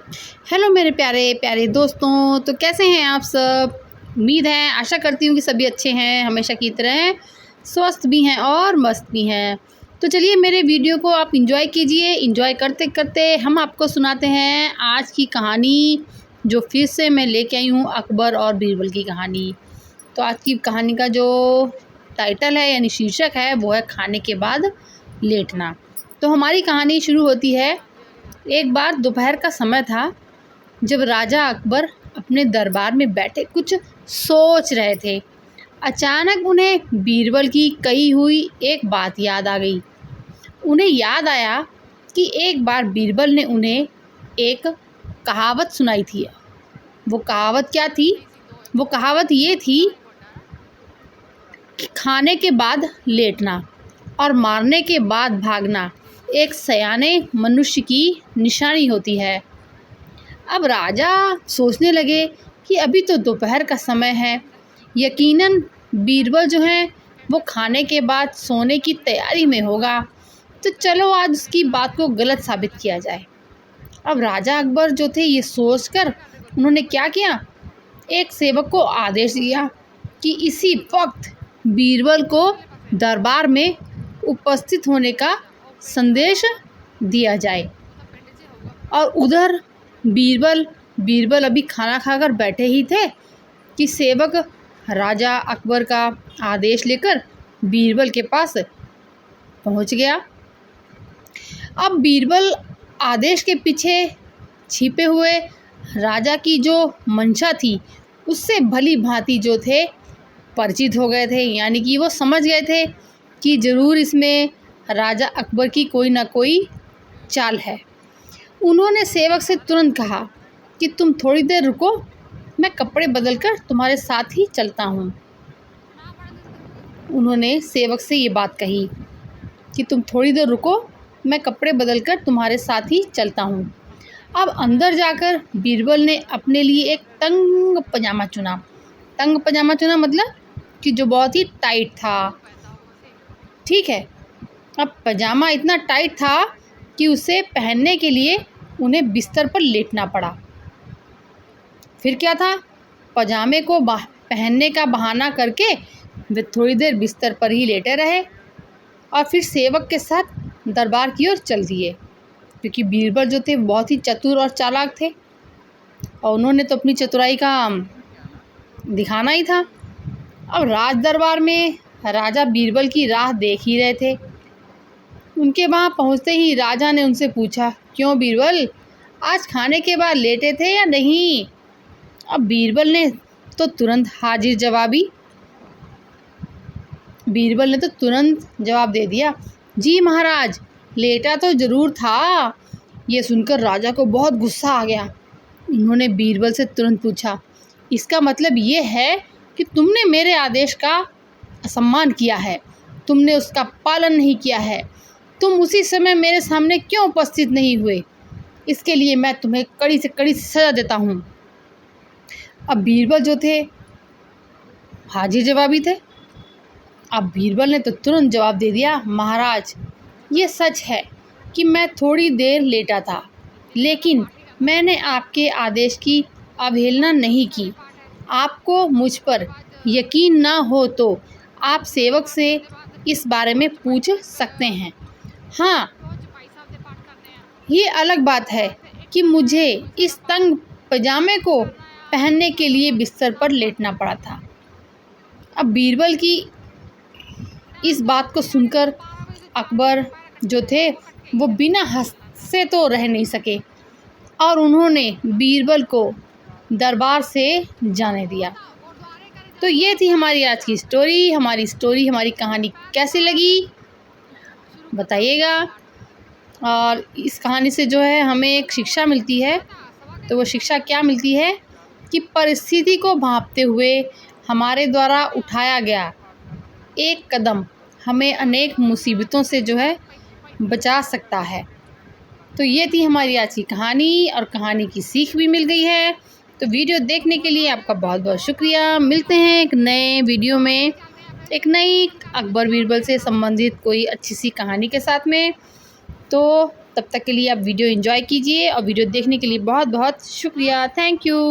Hello मेरे प्यारे प्यारे दोस्तों, तो कैसे हैं आप सब। उम्मीद है, आशा करती हूँ कि सभी अच्छे हैं, हमेशा की तरह स्वस्थ भी हैं और मस्त भी हैं। तो चलिए मेरे वीडियो को आप इंजॉय कीजिए। इंजॉय करते करते हम आपको सुनाते हैं आज की कहानी, जो फिर से मैं लेके आई हूँ अकबर और बीरबल की कहानी। तो आज की कहानी का जो टाइटल है यानी शीर्षक है वो है खाने के बाद लेटना। तो हमारी कहानी शुरू होती है। एक बार दोपहर का समय था, जब राजा अकबर अपने दरबार में बैठे कुछ सोच रहे थे। अचानक उन्हें बीरबल की कही हुई एक बात याद आ गई। उन्हें याद आया कि एक बार बीरबल ने उन्हें एक कहावत सुनाई थी। वो कहावत क्या थी? वो कहावत ये थी कि खाने के बाद लेटना और मारने के बाद भागना एक सयाने मनुष्य की निशानी होती है। अब राजा सोचने लगे कि अभी तो दोपहर का समय है, यकीनन बीरबल जो है वो खाने के बाद सोने की तैयारी में होगा। तो चलो आज उसकी बात को गलत साबित किया जाए। अब राजा अकबर जो थे ये सोचकर उन्होंने क्या किया, एक सेवक को आदेश दिया कि इसी वक्त बीरबल को दरबार में उपस्थित होने का संदेश दिया जाए। और उधर बीरबल बीरबल अभी खाना खाकर बैठे ही थे कि सेवक राजा अकबर का आदेश लेकर बीरबल के पास पहुंच गया। अब बीरबल आदेश के पीछे छिपे हुए राजा की जो मंशा थी उससे भली भांति जो थे परिचित हो गए थे, यानी कि वो समझ गए थे कि ज़रूर इसमें राजा अकबर की कोई ना कोई चाल है। उन्होंने सेवक से तुरंत कहा कि तुम थोड़ी देर रुको, मैं कपड़े बदलकर तुम्हारे साथ ही चलता हूँ। उन्होंने सेवक से ये बात कही कि तुम थोड़ी देर रुको, मैं कपड़े बदलकर तुम्हारे साथ ही चलता हूँ। अब अंदर जाकर बीरबल ने अपने लिए एक तंग पजामा चुना। तंग पजामा चुना मतलब कि जो बहुत ही टाइट था। ठीक है, अब पजामा इतना टाइट था कि उसे पहनने के लिए उन्हें बिस्तर पर लेटना पड़ा। फिर क्या था, पजामे को पहनने का बहाना करके वे थोड़ी देर बिस्तर पर ही लेटे रहे और फिर सेवक के साथ दरबार की ओर चल दिए, क्योंकि बीरबल जो थे बहुत ही चतुर और चालाक थे और उन्होंने तो अपनी चतुराई का दिखाना ही था। अब राज दरबार में राजा बीरबल की राह देख ही रहे थे। उनके वहाँ पहुँचते ही राजा ने उनसे पूछा, क्यों बीरबल, आज खाने के बाद लेटे थे या नहीं? अब बीरबल ने तो तुरंत जवाब दे दिया, जी महाराज, लेटा तो ज़रूर था। ये सुनकर राजा को बहुत गुस्सा आ गया। उन्होंने बीरबल से तुरंत पूछा, इसका मतलब ये है कि तुमने मेरे आदेश का असम्मान किया है, तुमने उसका पालन नहीं किया है, तुम उसी समय मेरे सामने क्यों उपस्थित नहीं हुए? इसके लिए मैं तुम्हें कड़ी से कड़ी सज़ा देता हूँ। अब बीरबल जो थे हाजिर जवाबी थे। अब बीरबल ने तो तुरंत जवाब दे दिया, महाराज, ये सच है कि मैं थोड़ी देर लेटा था, लेकिन मैंने आपके आदेश की अवहेलना नहीं की। आपको मुझ पर यकीन ना हो तो आप सेवक से इस बारे में पूछ सकते हैं। हाँ, ये अलग बात है कि मुझे इस तंग पजामे को पहनने के लिए बिस्तर पर लेटना पड़ा था। अब बीरबल की इस बात को सुनकर अकबर जो थे वो बिना हंसे तो रह नहीं सके और उन्होंने बीरबल को दरबार से जाने दिया। तो ये थी हमारी आज की स्टोरी। हमारी कहानी कैसी लगी बताइएगा। और इस कहानी से जो है हमें एक शिक्षा मिलती है। तो वो शिक्षा क्या मिलती है कि परिस्थिति को भांपते हुए हमारे द्वारा उठाया गया एक कदम हमें अनेक मुसीबतों से जो है बचा सकता है। तो ये थी हमारी आज की कहानी और कहानी की सीख भी मिल गई है। तो वीडियो देखने के लिए आपका बहुत बहुत शुक्रिया। मिलते हैं एक नए वीडियो में एक नई अकबर बीरबल से संबंधित कोई अच्छी सी कहानी के साथ में। तो तब तक के लिए आप वीडियो एंजॉय कीजिए और वीडियो देखने के लिए बहुत बहुत शुक्रिया। Thank you.